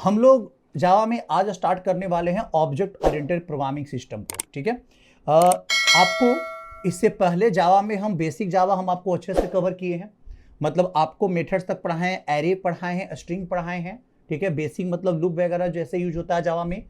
हम लोग जावा में आज स्टार्ट करने वाले हैं ऑब्जेक्ट ओरिएंटेड प्रोग्रामिंग सिस्टम को। ठीक है, आपको इससे पहले जावा में हम बेसिक जावा हम आपको अच्छे से कवर किए हैं, मतलब आपको मेथड्स तक पढ़ाए हैं, एरे पढ़ाए हैं, स्ट्रिंग पढ़ाए हैं। ठीक है, बेसिक मतलब लूप वगैरह जैसे यूज होता है जावा में,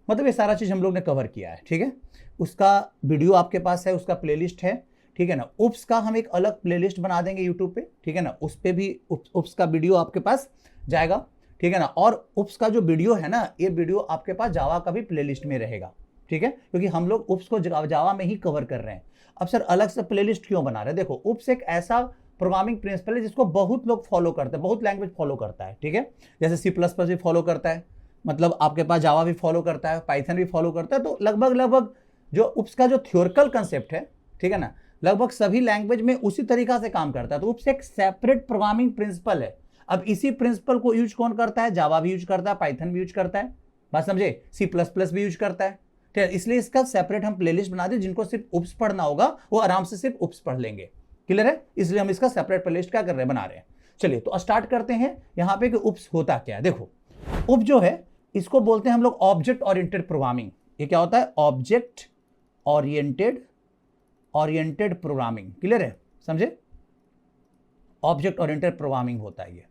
मतलब ये सारा चीज़ हम लोग ने कवर किया है। ठीक है, उसका वीडियो आपके पास है, उसका प्लेलिस्ट है। ठीक है ना, उप्स का हम एक अलग प्लेलिस्ट बना देंगे यूट्यूब पे। ठीक है ना, उस पर भी उप्स का वीडियो आपके पास जाएगा। ठीक है ना, और उप्स का जो वीडियो है ना, ये वीडियो आपके पास जावा का भी प्लेलिस्ट में रहेगा। ठीक है, क्योंकि हम लोग उप्स को जावा में ही कवर कर रहे हैं। अब सर अलग से प्लेलिस्ट क्यों बना रहे हैं? देखो, उप्स एक ऐसा प्रोग्रामिंग प्रिंसिपल है जिसको बहुत लोग फॉलो करते हैं, बहुत लैंग्वेज फॉलो करता है। ठीक है, जैसे C++ भी फॉलो करता है, मतलब आपके पास जावा भी फॉलो करता है, पाइथन भी फॉलो करता है। तो लगभग जो उप्स का जो थ्योरिकल कंसेप्ट है, ठीक है ना, लगभग सभी लैंग्वेज में उसी तरीका से काम करता है। तो उप्स एक सेपरेट प्रोग्रामिंग प्रिंसिपल है। अब इसी प्रिंसिपल को यूज कौन करता है? जावा भी यूज करता है, पाइथन भी यूज करता है, बात समझे, C++ भी यूज करता है। ठीक है, इसलिए इसका सेपरेट हम प्लेलिस्ट बना दें। जिनको सिर्फ उप्स पढ़ना होगा वो आराम से सिर्फ उप्स पढ़ लेंगे। क्लियर है? इसलिए हम इसका सेपरेट प्लेलिस्ट क्या कर रहे हैं, बना रहे हैं। चलिए तो स्टार्ट करते हैं यहाँ पे कि उप्स होता क्या है। देखो, उप जो है इसको बोलते हैं हम लोग ऑब्जेक्ट ओरिएंटेड प्रोग्रामिंग। ये क्या होता है? Object oriented programming. क्लियर है? समझे? ऑब्जेक्ट ओरिएंटेड प्रोग्रामिंग होता है ये।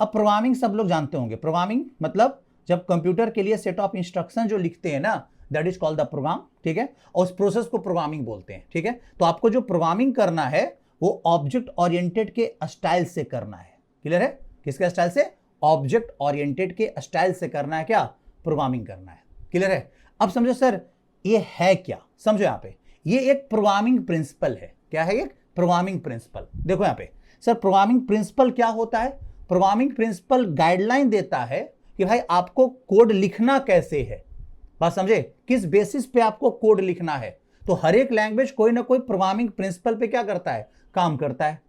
अब प्रोग्रामिंग सब लोग जानते होंगे। प्रोग्रामिंग मतलब जब कंप्यूटर के लिए सेट ऑफ इंस्ट्रक्शन जो लिखते हैं ना, that is called the program. ठीक है, और उस प्रोसेस को प्रोग्रामिंग बोलते हैं। ठीक है, तो आपको जो प्रोग्रामिंग करना है वो ऑब्जेक्ट ओरिएंटेड के स्टाइल से करना है। क्लियर है? किसके स्टाइल से? ऑब्जेक्ट ओरिएंटेड के स्टाइल से करना है। क्या? प्रोग्रामिंग करना है। क्लियर है? अब समझो सर ये है क्या, समझो यहाँ पे, ये एक प्रोग्रामिंग प्रिंसिपल है। क्या है? एक प्रोग्रामिंग प्रिंसिपल। देखो यहाँ पे सर, प्रोग्रामिंग प्रिंसिपल क्या होता है? प्रोग्रामिंग प्रिंसिपल गाइडलाइन देता है कि भाई आपको कोड लिखना कैसे है। बात समझे? किस बेसिस पे आपको कोड लिखना है। तो हर एक लैंग्वेज कोई ना कोई प्रोग्रामिंग प्रिंसिपल पे क्या करता है, काम करता है।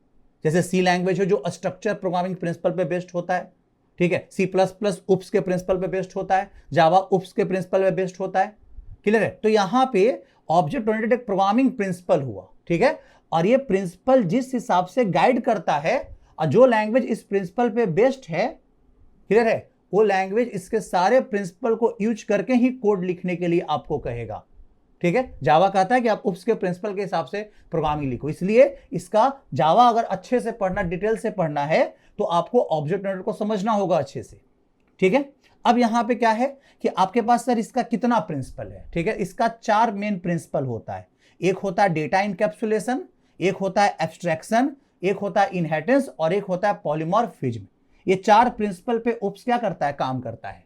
जैसे C लैंग्वेज है जो स्ट्रक्चर प्रोग्रामिंग प्रिंसिपल पे बेस्ड होता है। ठीक है, C++ उप्स के प्रिंसिपल पे बेस्ड होता है, जावा उप्स के प्रिंसिपल पे बेस्ड होता है। क्लियर है? तो यहां पे ऑब्जेक्ट ओरिएंटेड एक प्रोग्रामिंग प्रिंसिपल हुआ। ठीक है, और ये प्रिंसिपल जिस हिसाब से गाइड करता है, और जो लैंग्वेज इस प्रिंसिपल पे बेस्ड है, क्लियर है, वो लैंग्वेज इसके सारे प्रिंसिपल को यूज करके ही कोड लिखने के लिए आपको कहेगा। ठीक है, जावा कहता है कि आप उप्स के प्रिंसिपल के हिसाब से प्रोग्रामिंग लिखो। इसलिए इसका जावा अगर अच्छे से पढ़ना, डिटेल से पढ़ना है, तो आपको ऑब्जेक्ट ओरिएंटेड को समझना होगा अच्छे से। ठीक है, अब यहां पे क्या है कि आपके पास सर इसका कितना प्रिंसिपल है? ठीक है, इसका 4 मेन प्रिंसिपल होता है। एक होता है डेटा इनकैप्सुलेशन, एक होता है एब्स्ट्रैक्शन, एक होता है इनहेरिटेंस, और एक होता है पॉलीमॉर्फिज्म। ये 4 प्रिंसिपल पे उप्स क्या करता है, काम करता है।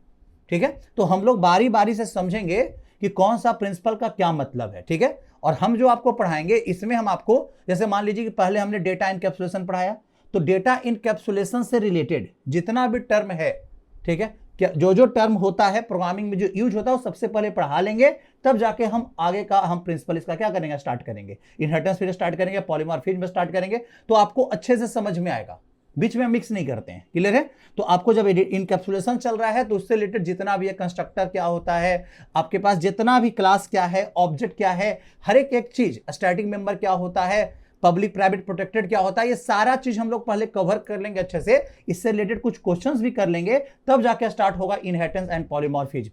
ठीक है, तो हम लोग बारी बारी से समझेंगे कि कौन सा प्रिंसिपल का क्या मतलब है। ठीक है, और हम जो आपको पढ़ाएंगे इसमें हम आपको, जैसे मान लीजिए कि पहले हमने डेटा इनकैप्सुलेशन पढ़ाया, तो डेटा इनकैप्सुलेशन से रिलेटेड जितना भी टर्म है, ठीक है, क्या जो टर्म होता है प्रोग्रामिंग में जो यूज होता है, वो सबसे पहले पढ़ा लेंगे, तब जाके हम आगे का हम प्रिंसिपल इसका क्या करेंगे, स्टार्ट करेंगे। इनहेरिटेंस फिर स्टार्ट करेंगे, पॉलीमॉर्फिज्म स्टार्ट करेंगे, तो आपको अच्छे से समझ में आएगा। बीच में मिक्स नहीं करते हैं। क्लियर है? तो आपको जब इनकैप्सुलेशन चल रहा है तो उससे रिलेटेड जितना भी है, कंस्ट्रक्टर क्या होता है, आपके पास जितना भी क्लास क्या है, ऑब्जेक्ट क्या है, हर एक चीज, स्टैटिक मेंबर क्या होता है, पब्लिक प्राइवेट प्रोटेक्टेड क्या होता है, ये सारा चीज हम लोग पहले कवर कर लेंगे अच्छे से। इससे रिलेटेड कुछ क्वेश्चंस भी कर लेंगे, तब जाके स्टार्ट होगा इनहेरिटेंस एंड पॉलीमॉर्फिज्म।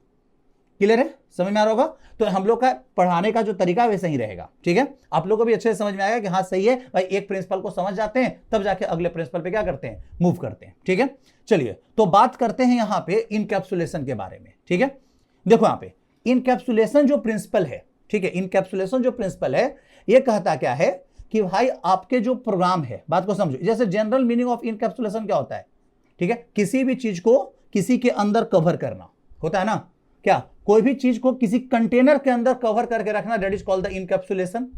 क्लियर है? समझ में आ रहा होगा? तो हम लोग का पढ़ाने का जो तरीका है वैसे ही रहेगा। ठीक है, आप लोग को भी अच्छे से समझ में आएगा कि हाँ सही है भाई, एक प्रिंसिपल को समझ जाते हैं, तब जाके अगले प्रिंसिपल पे क्या करते हैं, मूव करते हैं। ठीक है, चलिए तो बात करते हैं यहाँ पे इनकैप्सुलेशन के बारे में। ठीक है, देखो यहाँ पे इनकैप्सुलेशन जो प्रिंसिपल है, ठीक है, इनकैप्सुलेशन जो प्रिंसिपल है, ये कहता क्या है कि भाई आपके जो प्रोग्राम है, बात को समझो। जैसे जनरल मीनिंग ऑफ इनकैप्सुलेशन क्या होता है? ठीक है, किसी भी चीज को किसी के अंदर कवर करना होता है ना। क्या? कोई भी चीज को किसी कंटेनर के अंदर कवर करके रखना, that is called the encapsulation.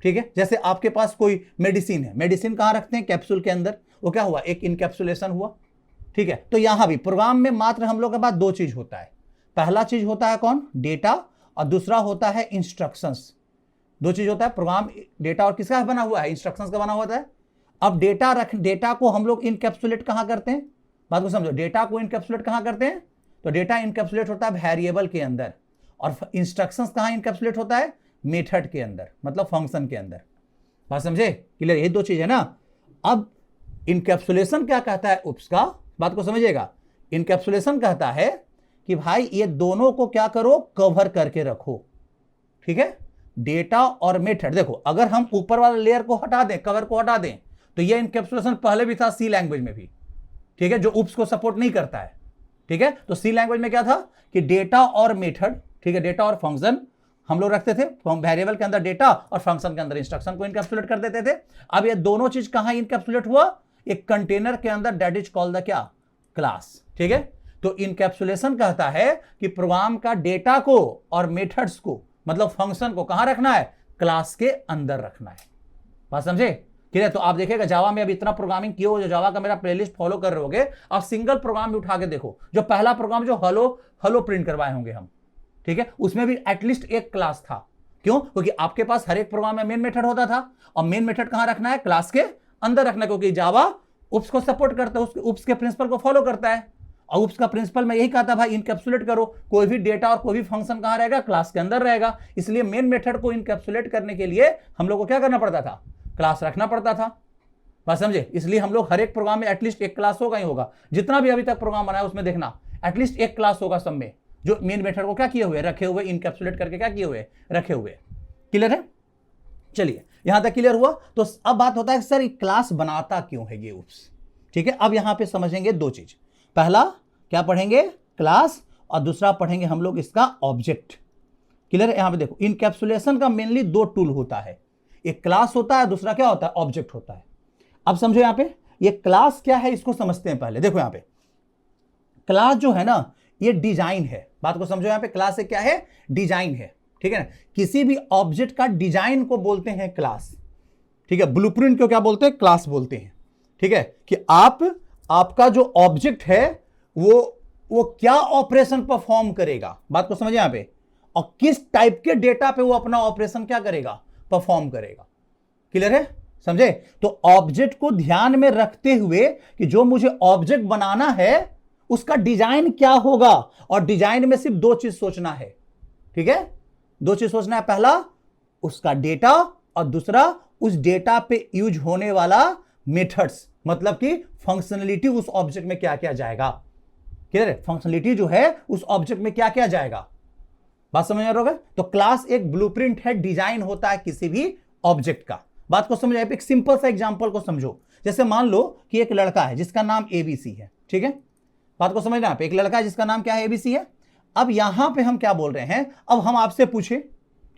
ठीक है, जैसे आपके पास कोई मेडिसिन है, मेडिसिन कहां रखते हैं, कैप्सूल के अंदर, वो क्या हुआ, एक इनकैप्सुलेशन हुआ। ठीक है, तो यहां भी प्रोग्राम में मात्र हम लोग के पास 2 चीज होता है। पहला चीज होता है कौन, डेटा, और दूसरा होता है इंस्ट्रक्शंस। 2 चीज होता है प्रोग्राम, डेटा और किसका बना हुआ है, इंस्ट्रक्शंस का बना हुआ है। अब डेटा को हम लोग इनकैप्सुलेट कहां करते हैं, बात को समझो, डेटा को इनकैप्सुलेट कहां करते हैं, तो डेटा इनकैप्सुलेट होता है वेरिएबल के अंदर, और इंस्ट्रक्शंस कहां इनकैप्सुलेट होता है, मेथड के अंदर, मतलब फंक्शन के अंदर। बात समझे? क्लियर? ये 2 चीज है ना। अब इनकैप्सुलेशन क्या कहता है उप्स का, बात को समझिएगा, इनकैप्सुलेशन कहता है कि भाई ये दोनों को क्या करो, कवर करके रखो। ठीक है, डेटा और मेथड। देखो अगर हम ऊपर वाले लेयर को हटा दें, कवर को हटा दें, तो ये इनकैप्सुलेशन पहले भी था सी लैंग्वेज में भी। ठीक है, जो उप्स को सपोर्ट नहीं करता है। ठीक है, तो सी लैंग्वेज में क्या था कि डेटा और मेथड, ठीक है, डेटा और फंक्शन हम लोग रखते थे, वेरिएबल के अंदर डेटा और फंक्शन के अंदर इंस्ट्रक्शन को इनकैप्सुलेट कर देते थे। अब ये दोनों चीज कहां इनकैप्सुलेट हुआ, एक कंटेनर के अंदर, दैट इज कॉल्ड द क्या, क्लास। ठीक है, तो इनकैप्सुलेशन कहता है कि प्रोग्राम का डेटा को और मेथड्स को, मतलब फंक्शन को कहां रखना है, क्लास के अंदर रखना है। बात समझे? ठीक है, तो आप देखिएगा जावा में अब इतना प्रोग्रामिंग किए हो, जो जावा का मेरा प्लेलिस्ट फॉलो कर रहे होगे, आप सिंगल प्रोग्राम भी उठा के देखो, जो पहला प्रोग्राम जो हेलो प्रिंट करवाए होंगे हम, ठीक है, उसमें भी एटलीस्ट एक क्लास था। क्यों? क्योंकि आपके पास हर एक प्रोग्राम में मेन मेथड होता था, और मेन मेथड कहां रखना है, क्लास के अंदर रखना है, क्योंकि जावा उप्स को सपोर्ट करता है, उसके उप्स के प्रिंसिपल को फॉलो करता है। और उप्स का प्रिंसिपल मैं यही कहा था भाई, इनकैप्सुलेट करो, कोई भी डेटा और कोई भी फंक्शन कहां रहेगा, क्लास के अंदर रहेगा। इसलिए मेन मेथड को इनकैप्सुलेट करने के लिए हम लोग को क्या करना पड़ता था, क्लास रखना पड़ता था। बात समझे? इसलिए हम लोग हर एक प्रोग्राम में एटलीस्ट एक क्लास होगा ही होगा। जितना भी अभी तक प्रोग्राम बनाया उसमें देखना एटलीस्ट एक क्लास होगा सब में, जो मेन मेथड को क्या किए हुए, रखे हुए, इनकैप्सुलेट करके क्या किए हुए, रखे हुए। क्लियर है? चलिए यहां तक क्लियर हुआ। तो अब बात होता है सर क्लास बनाता क्यों है ये उप्स। ठीक है, अब यहां पे समझेंगे दो चीज। पहला क्या पढ़ेंगे, क्लास, और दूसरा पढ़ेंगे हम लोग इसका ऑब्जेक्ट। क्लियर है? यहां पे देखो इनकैप्सुलेशन का मेनली दो टूल होता है, एक क्लास होता है, दूसरा क्या होता है, ऑब्जेक्ट होता है। अब समझो यहां पे ये क्लास क्या है, इसको समझते हैं पहले। देखो यहां पे क्लास जो है ना, ये डिजाइन है। बात को समझो, यहां पे क्लास से क्या है, डिजाइन है। ठीक है ना, किसी भी ऑब्जेक्ट का डिजाइन को बोलते हैं क्लास। ठीक है, ब्लूप्रिंट को क्या बोलते हैं, क्लास बोलते हैं। ठीक है, कि आपका जो ऑब्जेक्ट है वो क्या ऑपरेशन परफॉर्म करेगा, बात को समझे यहां पे, और किस टाइप के डेटा पे वो अपना ऑपरेशन क्या करेगा, परफॉर्म करेगा। क्लियर है? समझे? तो ऑब्जेक्ट को ध्यान में रखते हुए कि जो मुझे ऑब्जेक्ट बनाना है उसका डिजाइन क्या होगा, और डिजाइन में सिर्फ दो चीज सोचना है। ठीक है, दो चीज सोचना है, पहला उसका डेटा, और दूसरा उस डेटा पे यूज होने वाला मेथड्स, मतलब कि फंक्शनलिटी उस ऑब्जेक्ट में क्या क्या जाएगा। क्लियर है? फंक्शनलिटी जो है उस ऑब्जेक्ट में क्या क्या जाएगा। बात समझ में आ रहा है? तो क्लास एक ब्लूप्रिंट है, डिजाइन होता है किसी भी ऑब्जेक्ट का। बात को समझ आए? एक सिंपल सा एग्जांपल को समझो। जैसे मान लो कि एक लड़का है जिसका नाम एबीसी है। ठीक है, बात को समझना, एक लड़का है जिसका नाम क्या है, एबीसी है। अब यहां पे हम क्या बोल रहे हैं, अब हम आपसे पूछे,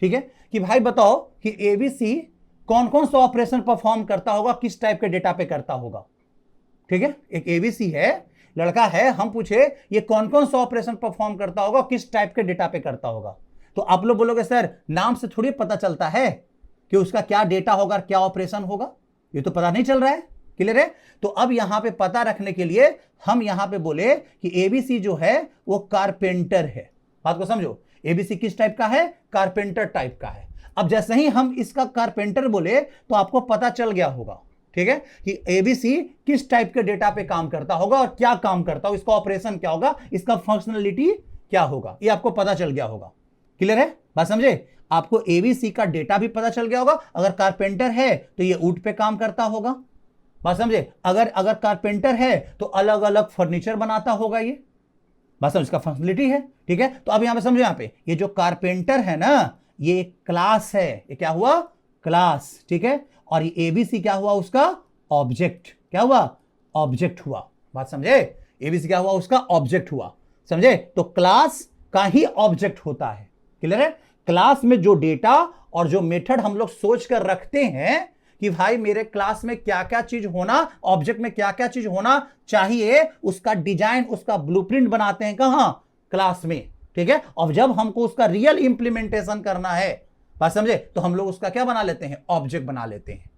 ठीक है, कि भाई बताओ कि एबीसी कौन कौन सा ऑपरेशन परफॉर्म करता होगा, किस टाइप के डेटा पे करता होगा। ठीक है, एक एबीसी है, लड़का है, हम पूछे ये कौन कौन सा ऑपरेशन परफॉर्म करता होगा, किस टाइप के डेटा पे करता होगा। तो आप लोग बोलोगे सर नाम से थोड़ी पता चलता है कि उसका क्या डेटा होगा, क्या ऑपरेशन होगा, ये तो पता नहीं चल रहा है। क्लियर है? तो अब यहां पे पता रखने के लिए हम यहां पे बोले कि एबीसी जो है वो कारपेंटर है। बात को समझो, एबीसी किस टाइप का है, कारपेंटर टाइप का है। अब जैसे ही हम इसका कारपेंटर बोले तो आपको पता चल गया होगा, ठीक है, कि एबीसी किस टाइप के डेटा पे काम करता होगा और क्या काम करता होगा, इसका ऑपरेशन क्या होगा, इसका फंक्शनलिटी क्या होगा, ये आपको पता चल गया होगा। क्लियर है? बात समझे? आपको एबीसी का डेटा भी पता चल गया होगा। अगर कारपेंटर है तो ये ऊंट पे काम करता होगा। बात समझे? अगर कारपेंटर है तो अलग अलग फर्नीचर बनाता होगा ये। बात समझ, इसका फंक्शनलिटी है। ठीक है, तो अब यहां पे समझो, यहां पे ये जो कारपेंटर है ना, ये एक क्लास है। ये क्या हुआ, क्लास। ठीक है, और ये एबीसी क्या हुआ, उसका ऑब्जेक्ट। क्या हुआ, ऑब्जेक्ट हुआ। बात समझे? एबीसी क्या हुआ, उसका ऑब्जेक्ट हुआ। समझे? तो क्लास का ही ऑब्जेक्ट होता है। क्लियर है? क्लास में जो डेटा और जो मेथड हम लोग सोच कर रखते हैं कि भाई मेरे क्लास में क्या क्या चीज होना, ऑब्जेक्ट में क्या क्या चीज होना चाहिए, उसका डिजाइन, उसका ब्लूप्रिंट बनाते हैं कहां, क्लास में। ठीक है, और जब हमको उसका रियल इंप्लीमेंटेशन करना है, बात समझे, तो हम लोग उसका क्या बना लेते हैं, ऑब्जेक्ट बना लेते हैं।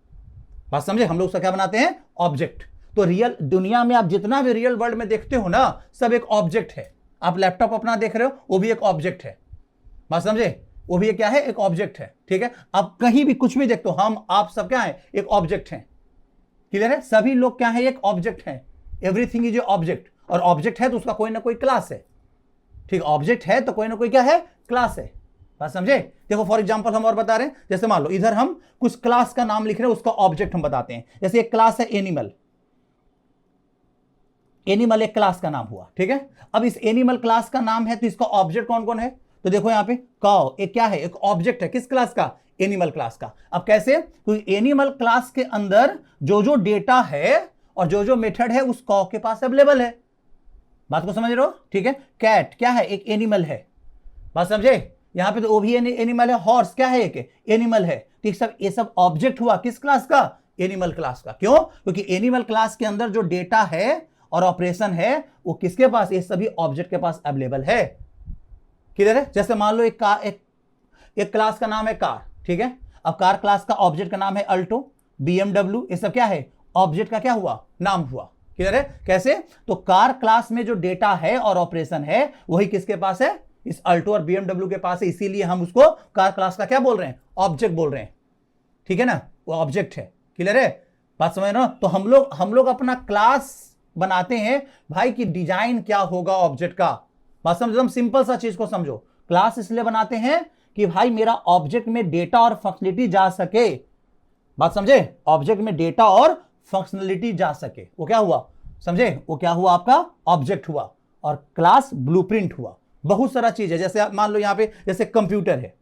बात समझे? हम लोग उसका क्या बनाते हैं, ऑब्जेक्ट। तो रियल दुनिया में आप जितना भी रियल वर्ल्ड में देखते हो ना, सब एक ऑब्जेक्ट है। आप लैपटॉप अपना देख रहे हो, वो भी एक ऑब्जेक्ट है। बात समझे? वो भी क्या है, एक ऑब्जेक्ट है। ठीक है, आप कहीं भी कुछ भी देखते हो, हम आप सब क्या है, एक ऑब्जेक्ट हैं। क्लियर है? सभी लोग क्या है, एक ऑब्जेक्ट हैं। एवरीथिंग इज ए ऑब्जेक्ट, और ऑब्जेक्ट है तो उसका कोई ना कोई क्लास है। ठीक, ऑब्जेक्ट है तो कोई ना कोई क्या है, क्लास है। बात समझे? देखो फॉर एग्जांपल हम और बता रहे हैं, जैसे मान लो इधर हम कुछ क्लास का नाम लिख रहे हैं, उसका ऑब्जेक्ट हम बताते हैं। जैसे एक क्लास है एनिमल। एनिमल एक क्लास का नाम हुआ, ठीक है। अब इस एनिमल क्लास का नाम है तो इसका ऑब्जेक्ट कौन कौन है, तो देखो यहां पे काउ एक क्या है, एक ऑब्जेक्ट है किस क्लास का, एनिमल क्लास का। अब कैसे, तो एनिमल क्लास के अंदर जो जो डेटा है और जो जो मेथड है उस काउ के पास अवेलेबल है। बात को समझ रहे हो, ठीक है। कैट क्या है, एक एनिमल है, बात समझे। यहां पे तो वो भी एनिमल है। हॉर्स क्या है, एक एनिमल है। तो ये सब ऑब्जेक्ट हुआ किस क्लास का, एनिमल क्लास का। क्यों, क्योंकि एनिमल क्लास के अंदर जो डेटा है और ऑपरेशन है वो किसके पास, ये सभी ऑब्जेक्ट के पास अवेलेबल है। क्लियर है। जैसे मान लो एक क्लास का नाम है कार, ठीक है। अब कार क्लास का ऑब्जेक्ट का नाम है अल्टो, BMW, ये सब क्या है, ऑब्जेक्ट का क्या हुआ, नाम हुआ। क्लियर है। कैसे, तो कार क्लास में जो डेटा है और ऑपरेशन है वही किसके पास है, इस अल्टो और BMW के पास है, इसीलिए हम उसको कार क्लास का क्या बोल रहे हैं, ऑब्जेक्ट बोल रहे हैं, ठीक है ना, वो ऑब्जेक्ट है। क्लियर है, बात समझ रहे हो। तो हम लोग अपना क्लास बनाते हैं भाई कि डिजाइन क्या होगा ऑब्जेक्ट का। बात समझो, एकदम सिंपल सा चीज को समझो। क्लास इसलिए बनाते हैं कि भाई मेरा ऑब्जेक्ट में डेटा और फंक्शनलिटी जा सके। बात समझे, ऑब्जेक्ट में डेटा और फंक्शनलिटी जा सके, वो क्या हुआ, समझे, वो क्या हुआ, आपका ऑब्जेक्ट हुआ। और क्लास ब्लूप्रिंट हुआ। बहुत सारा चीज है, जैसे मान लो यहां पे जैसे कंप्यूटर है,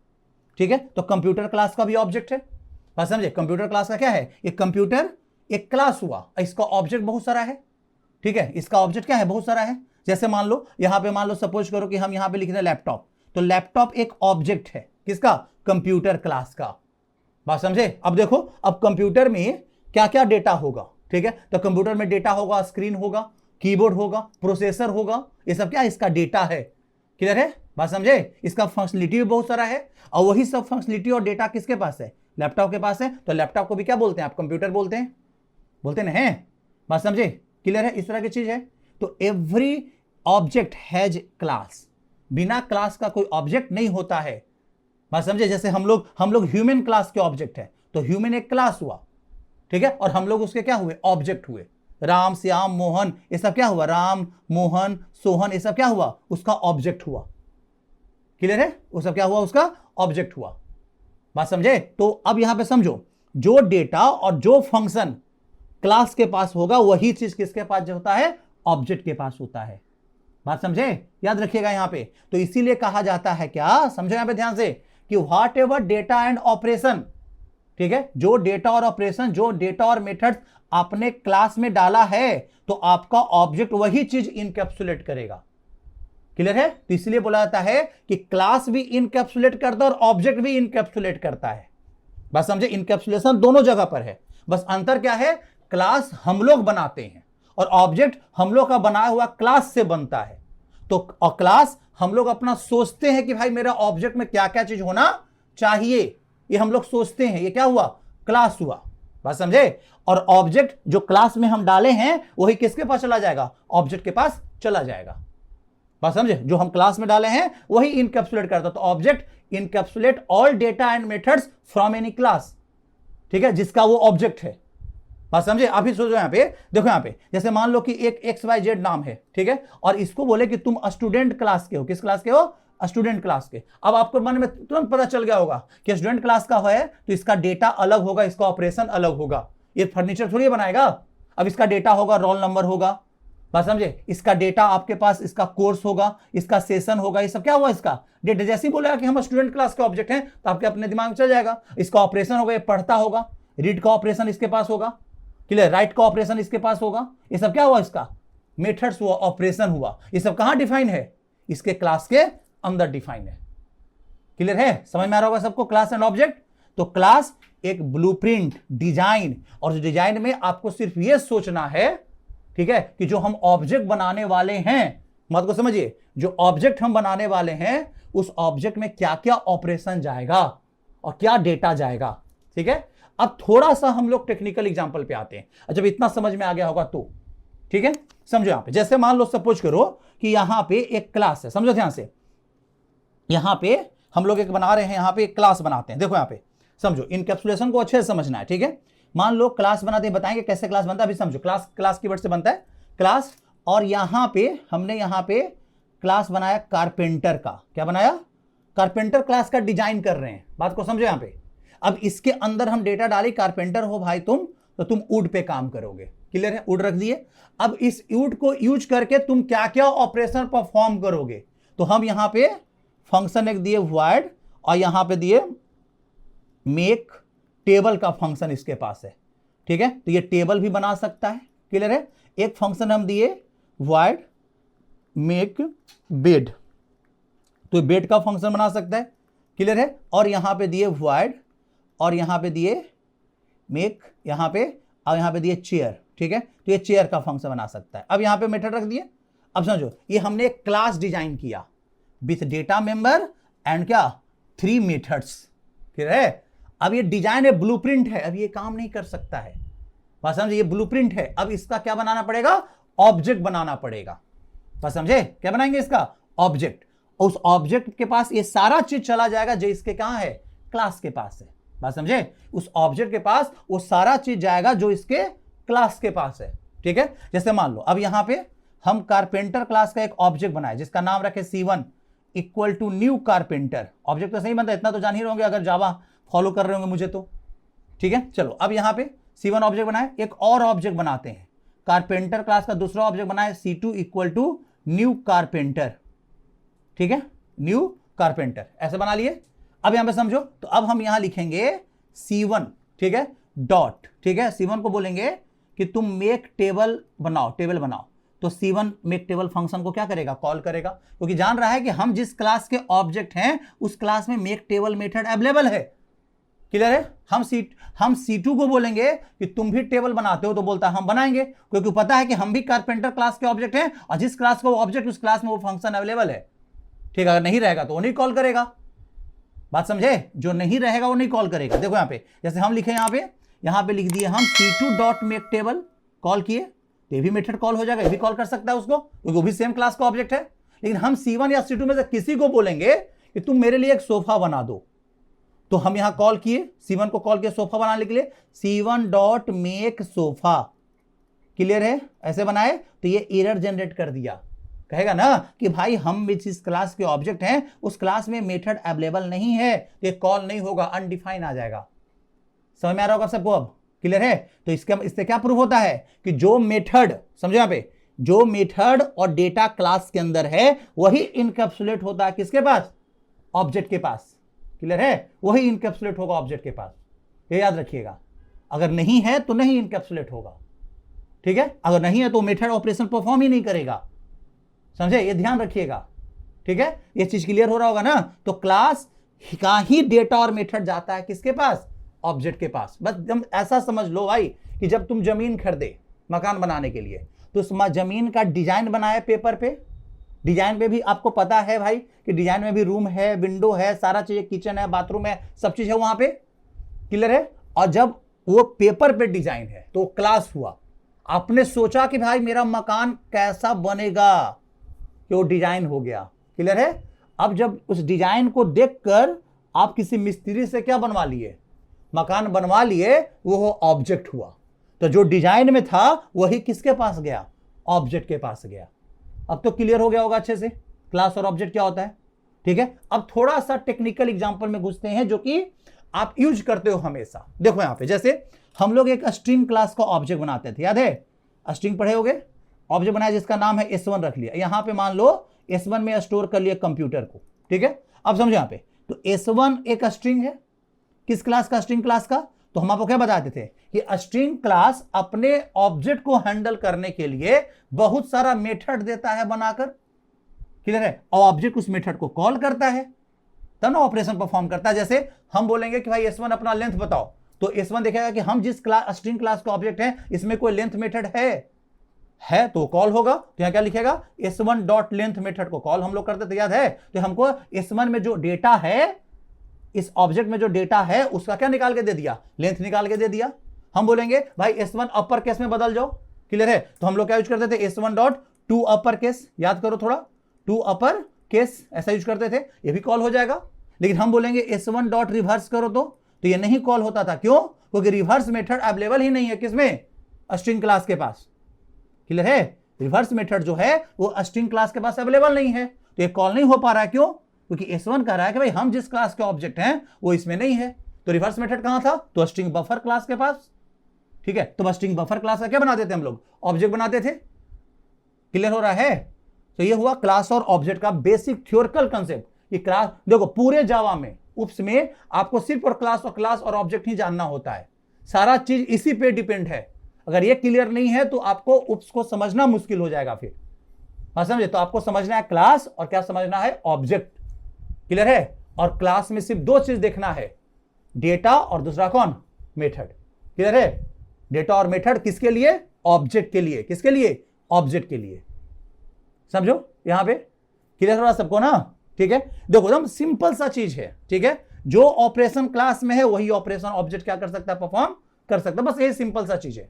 ठीक है, तो कंप्यूटर क्लास का भी ऑब्जेक्ट है। बात समझे, कंप्यूटर क्लास का क्या है, एक कंप्यूटर एक क्लास हुआ, इसका ऑब्जेक्ट बहुत सारा है, ठीक है, इसका ऑब्जेक्ट क्या है, बहुत सारा है। जैसे मान लो यहां पे, मान लो सपोज करो कि हम यहां पे लिख रहे हैं लैपटॉप, तो लैपटॉप एक ऑब्जेक्ट है किसका, कंप्यूटर क्लास का। बात समझे। अब देखो, अब कंप्यूटर में क्या क्या डेटा होगा, ठीक है, तो कंप्यूटर में डेटा होगा, स्क्रीन होगा, कीबोर्ड होगा, प्रोसेसर होगा, ये सब क्या है, इसका डेटा है। क्लियर है, बात समझे। इसका फंक्शनलिटी भी बहुत सारा है, और वही सब फंक्शनलिटी और डेटा किसके पास है, लैपटॉप के पास है। तो लैपटॉप को भी क्या बोलते हैं आप, कंप्यूटर बोलते हैं, बोलते ना है। बात समझे, क्लियर है, इस तरह की चीज है। तो एवरी ऑब्जेक्ट हैज क्लास, बिना क्लास का कोई ऑब्जेक्ट नहीं होता है। बात समझे। जैसे हम लोग ह्यूमन क्लास के ऑब्जेक्ट है, तो ह्यूमन एक क्लास हुआ, ठीक है, और हम लोग उसके क्या हुए, ऑब्जेक्ट हुए। राम, श्याम, मोहन, ये सब क्या हुआ, राम, मोहन, सोहन, ये सब क्या हुआ, उसका ऑब्जेक्ट हुआ। क्लियर है, वो सब क्या हुआ, उसका ऑब्जेक्ट हुआ। बात समझे। तो अब यहां पे समझो, जो डेटा और जो फंक्शन क्लास के पास होगा वही चीज किसके पास जो होता है, ऑब्जेक्ट के पास होता है। बात समझे, याद रखिएगा यहां पे। तो इसीलिए कहा जाता है क्या, समझो यहां पे ध्यान से, कि what ever data and operation, ठीक है, जो डेटा और ऑपरेशन, जो डेटा और मेथड आपने क्लास में डाला है, तो आपका ऑब्जेक्ट वही चीज इनकैप्सुलेट करेगा। क्लियर है। तो इसलिए बोला जाता है कि क्लास भी इनकैप्सुलेट करता है और ऑब्जेक्ट भी इनकैप्सुलेट करता है। बस समझे, इनकैप्सुलेशन दोनों जगह पर है, बस अंतर क्या है, क्लास हम लोग बनाते हैं और ऑब्जेक्ट हम लोग का बनाया हुआ क्लास से बनता है। तो और क्लास हम लोग अपना सोचते हैं कि भाई मेरा ऑब्जेक्ट में क्या क्या चीज होना चाहिए, ये हम लोग सोचते हैं, ये क्या हुआ, क्लास हुआ। बात समझे। और ऑब्जेक्ट जो क्लास में हम डाले हैं वही किसके पास चला जाएगा, ऑब्जेक्ट के पास चला जाएगा। बात समझे, जो हम क्लास में डाले हैं वही इनकैप्सुलेट करता। तो object encapsulate all data and methods from any class, ठीक है, जिसका वो ऑब्जेक्ट है। बात समझे। अभी सोचो यहां पे, देखो यहां पे, जैसे मान लो कि एक XYZ नाम है, ठीक है, और इसको बोले कि तुम स्टूडेंट क्लास के हो, किस क्लास के हो, स्टूडेंट क्लास के। अब आपको मन में तुरंत पता चल गया होगा कि स्टूडेंट क्लास का है तो इसका डेटा अलग होगा, इसका ऑपरेशन अलग होगा। ये फर्नीचर थोड़ी बनाएगा, अब इसका डेटा होगा, रोल नंबर होगा। बात समझे, इसका डेटा आपके पास, इसका कोर्स होगा, इसका सेशन होगा, ये सब क्या हुआ, इसका डेटा। जैसे ही बोलेगा कि हम स्टूडेंट क्लास के ऑब्जेक्ट हैं तो आपके अपने दिमाग में चल जाएगा, इसका ऑपरेशन होगा, ये पढ़ता होगा, रीड का ऑपरेशन इसके पास होगा, क्लियर, राइट का ऑपरेशन इसके पास होगा। ये सब क्या हुआ, इसका मेथड्स हुआ, ऑपरेशन हुआ। ये सब कहां डिफाइन है, इसके क्लास के अंदर डिफाइन है। क्लियर है, समझ में आ रहा होगा सबको, क्लास एंड ऑब्जेक्ट। तो क्लास एक ब्लूप्रिंट, डिजाइन, और डिजाइन में आपको सिर्फ ये सोचना है, ठीक है, कि जो हम ऑब्जेक्ट बनाने वाले हैं, मत को समझिए, जो ऑब्जेक्ट हम बनाने वाले हैं उस ऑब्जेक्ट में क्या क्या ऑपरेशन जाएगा और क्या डेटा जाएगा। ठीक है, अब थोड़ा सा हम लोग टेक्निकल एग्जांपल पे आते हैं। जब इतना समझ में आ गया होगा तो ठीक है, समझो यहां पे, जैसे मान लो सपोज करो कि यहां पे एक क्लास है, समझो ध्यान से, यहां पे हम लोग एक बना रहे हैं, यहां पे एक क्लास बनाते हैं। देखो यहां पे समझो, इनकैप्सुलेशन को अच्छे से समझना है। ठीक है, मान लो क्लास बनाते हैं, बताएंगे कैसे क्लास बनता है। अभी समझो, क्लास कीवर्ड से बनता है क्लास, और यहां पे हमने यहां पे क्लास बनाया कारपेंटर का। क्या बनाया, कारपेंटर क्लास का डिजाइन कर रहे हैं। बात को समझो यहां पे। अब इसके अंदर हम डेटा डाली, कारपेंटर हो भाई तुम, तो तुम वुड पे काम करोगे। क्लियर है, वुड रख दिए। अब इस वुड को यूज करके तुम क्या क्या ऑपरेशन परफॉर्म करोगे, तो हम यहां पे फंक्शन एक दिए void, और यहां पे दिए मेक टेबल का फंक्शन इसके पास है, ठीक है। तो ये टेबल भी बना सकता है, क्लियर है। एक फंक्शन हम दिए void मेक बेड, तो बेड का फंक्शन बना सकता है, क्लियर है। और यहां पे दिए void, और यहां पे दिए मेक, यहां पे और यहां पे दिए चेयर, ठीक है। तो ये चेयर का फंक्शन बना सकता है। अब यहां पे मेथड रख दिए। अब समझो, ये हमने एक क्लास डिजाइन किया विथ डेटा मेंबर एंड क्या 3 मेथड्स, ठीक है। अब ये डिजाइन है, ब्लूप्रिंट है, अब ये काम नहीं कर सकता है, बात समझे, ये ब्लूप्रिंट है। अब इसका क्या बनाना पड़ेगा, ऑब्जेक्ट बनाना पड़ेगा, बात समझे। क्या बनाएंगे इसका ऑब्जेक्ट, और उस ऑब्जेक्ट के पास ये सारा चीज चला जाएगा जो इसके कहां है, क्लास के पास है, बात समझे। उस ऑब्जेक्ट के पास वो सारा चीज जाएगा जो इसके क्लास के पास है, ठीक है। जैसे मान लो अब यहां पे हम कारपेंटर क्लास का एक ऑब्जेक्ट बनाए जिसका नाम रखे C1 equal to new carpenter. Object तो सही बनता है, इतना तो जान ही रहोगे अगर जावा फॉलो कर रहे होंगे मुझे तो, ठीक है। चलो अब यहां पे C1 ऑब्जेक्ट बनाए, एक और ऑब्जेक्ट बनाते हैं कारपेंटर क्लास का, दूसरा ऑब्जेक्ट बनाए C2 equal to new carpenter, ठीक है, न्यू कारपेंटर, ऐसे बना लिए। अब यहां पे समझो, तो अब हम यहां लिखेंगे C1, ठीक है, डॉट, ठीक है। C1 को बोलेंगे कि तुम मेक टेबल बनाओ, टेबल बनाओ। तो C1 मेक टेबल फंक्शन को क्या करेगा, कॉल करेगा, क्योंकि जान रहा है कि हम जिस क्लास के ऑब्जेक्ट हैं उस क्लास में मेक टेबल मेथड अवेलेबल है, क्लियर है। हम C2 को बोलेंगे कि तुम भी टेबल बनाते हो, तो बोलता है हम बनाएंगे, क्योंकि पता है कि हम भी कारपेंटर क्लास के ऑब्जेक्ट हैं और जिस क्लास का ऑब्जेक्ट उस क्लास में वो फंक्शन अवेलेबल है, ठीक है। अगर नहीं रहेगा तो वो नहीं कॉल करेगा, बात समझे, जो नहीं रहेगा वो नहीं कॉल करेगा। देखो यहां पे जैसे हम लिखे, यहां पे लिख दिए हम C2 dot make table, call किए तो ये भी मेथड कॉल हो जाएगा, ये भी कॉल कर सकता है उसको, क्योंकि वो भी सेम क्लास का ऑब्जेक्ट है। लेकिन हम C1 या C2 में से किसी को बोलेंगे कि तुम मेरे लिए एक सोफा बना दो, तो हम यहां कॉल किए, C1 को कॉल किया सोफा बनाने के लिए, C1 dot make sofa, clear है। ऐसे बनाए तो ये एरर जनरेट कर दिया, कहेगा ना कि भाई हम जिस क्लास के ऑब्जेक्ट हैं उस क्लास में मेथड अवेलेबल नहीं है, तो ये कॉल नहीं होगा, अनडिफाइन आ जाएगा। समझ में आ रहा होगा सबको अब, क्लियर है। तो इससे क्या प्रूफ होता है कि जो मेथड, समझो यहां पे, जो मेथड और डेटा क्लास के अंदर है वही इनकैप्सुलेट होता है किसके पास, ऑब्जेक्ट के पास, क्लियर है, वही इनकैप्सुलेट होगा ऑब्जेक्ट के पास, ये याद रखिएगा। अगर नहीं है तो नहीं इनकैप्सुलेट होगा, ठीक है। अगर नहीं है तो मेथड ऑपरेशन परफॉर्म ही नहीं करेगा, समझे, ये ध्यान रखिएगा, ठीक है। ये चीज क्लियर हो रहा होगा ना। तो क्लास का ही डेटा और मेथड जाता है किसके पास, ऑब्जेक्ट के पास। बस ऐसा समझ लो भाई कि जब तुम जमीन खरीदे मकान बनाने के लिए, तो उस जमीन का डिजाइन बनाया पेपर पे, डिजाइन पे भी आपको पता है भाई कि डिजाइन में भी रूम है, विंडो है, सारा चीज, किचन है, बाथरूम है, सब चीज है वहां पे, क्लियर है। और जब वो पेपर पे डिजाइन है तो क्लास हुआ, आपने सोचा कि भाई मेरा मकान कैसा बनेगा, कि वो डिजाइन हो गया, क्लियर है। अब जब उस डिजाइन को देखकर आप किसी मिस्त्री से क्या बनवा लिए, मकान बनवा लिए, वो ऑब्जेक्ट हुआ। तो जो डिजाइन में था वही किसके पास गया, ऑब्जेक्ट के पास गया। अब तो क्लियर हो गया होगा अच्छे से क्लास और ऑब्जेक्ट क्या होता है, ठीक है। अब थोड़ा सा टेक्निकल एग्जांपल में घुसते हैं जो कि आप यूज करते हो हमेशा। देखो यहां पे जैसे हम लोग एक स्ट्रिंग क्लास का ऑब्जेक्ट बनाते थे, याद है, स्ट्रिंग पढ़े होगे, ऑब्जेक्ट बनाया जिसका नाम है S1 रख लिया, यहां पे मान लो S1 में स्टोर कर लिया कंप्यूटर को, ठीक है। अब समझो यहां पे, तो S1 एक स्ट्रिंग है, किस क्लास का, स्ट्रिंग क्लास का। तो हम आपको क्या बताते थे कि स्ट्रिंग क्लास अपने ऑब्जेक्ट को हैंडल करने के लिए बहुत सारा मेथड देता है बनाकर, क्लियर है, और ऑब्जेक्ट उस मेथड को कॉल करता है, तब ना ऑपरेशन परफॉर्म करता है। जैसे हम बोलेंगे कि भाई S1 अपना लेंथ बताओ, तो S1 देखेगा कि हम जिस क्लास स्ट्रिंग क्लास का ऑब्जेक्ट है इसमें कोई लेंथ मेथड है तो कॉल होगा। तो यहां क्या लिखेगा, S1 डॉट लेंथ मेथड को कॉल हम लोग करते थे, याद है। तो हमको S1 में जो डेटा है, इस ऑब्जेक्ट में जो डेटा है उसका क्या निकाल के दे दिया, लेंथ निकाल के दे दिया। हम बोलेंगे भाई S1 अपर केस में बदल जाओ, क्लियर है। तो हम लोग क्या यूज करते थे, S1 dot to upper case, याद करो थोड़ा, टू अपर केस ऐसा यूज करते थे, ये भी कॉल हो जाएगा। लेकिन हम बोलेंगे S1 डॉट रिवर्स करो तो ये नहीं कॉल होता था, क्यों, क्योंकि रिवर्स मेथड अवेलेबल ही नहीं है किसमें, स्ट्रिंग क्लास के पास, क्लियर है। रिवर्स मेथड जो है वो स्ट्रिंग क्लास के पास अवेलेबल नहीं है, तो ये कॉल नहीं हो पा रहा है, क्यों, क्योंकि S1 कह रहा है कि भाई हम जिस क्लास के ऑब्जेक्ट हैं वो इसमें नहीं है। तो रिवर्स मेथड कहां था, तो स्ट्रिंग बफर क्लास के पास, ठीक है। तो बस स्ट्रिंग बफर क्लास का क्या बनाते थे हम लोग, ऑब्जेक्ट बनाते थे। क्लियर हो रहा है। तो ये हुआ क्लास और ऑब्जेक्ट का बेसिक थ्योरिकल कंसेप्ट। ये क्लास देखो पूरे जावा में उप्स में आपको सिर्फ और क्लास और ऑब्जेक्ट ही जानना होता है, सारा चीज इसी पे डिपेंड है। अगर ये क्लियर नहीं है तो आपको उप्स को समझना मुश्किल हो जाएगा फिर। हाँ समझे। तो आपको समझना है क्लास और क्या समझना है, ऑब्जेक्ट। क्लियर है। और क्लास में सिर्फ दो चीज देखना है, डेटा और दूसरा कौन, मेथड। क्लियर है। डेटा और मेथड किसके लिए, ऑब्जेक्ट के लिए। किसके लिए, ऑब्जेक्ट के लिए। समझो यहां पे क्लियर हो रहा सबको ना। ठीक है। देखो एकदम सिंपल सा चीज है। ठीक है। जो ऑपरेशन क्लास में है वही ऑपरेशन ऑब्जेक्ट क्या कर सकता है, परफॉर्म कर सकता है। बस ये सिंपल सा चीज है।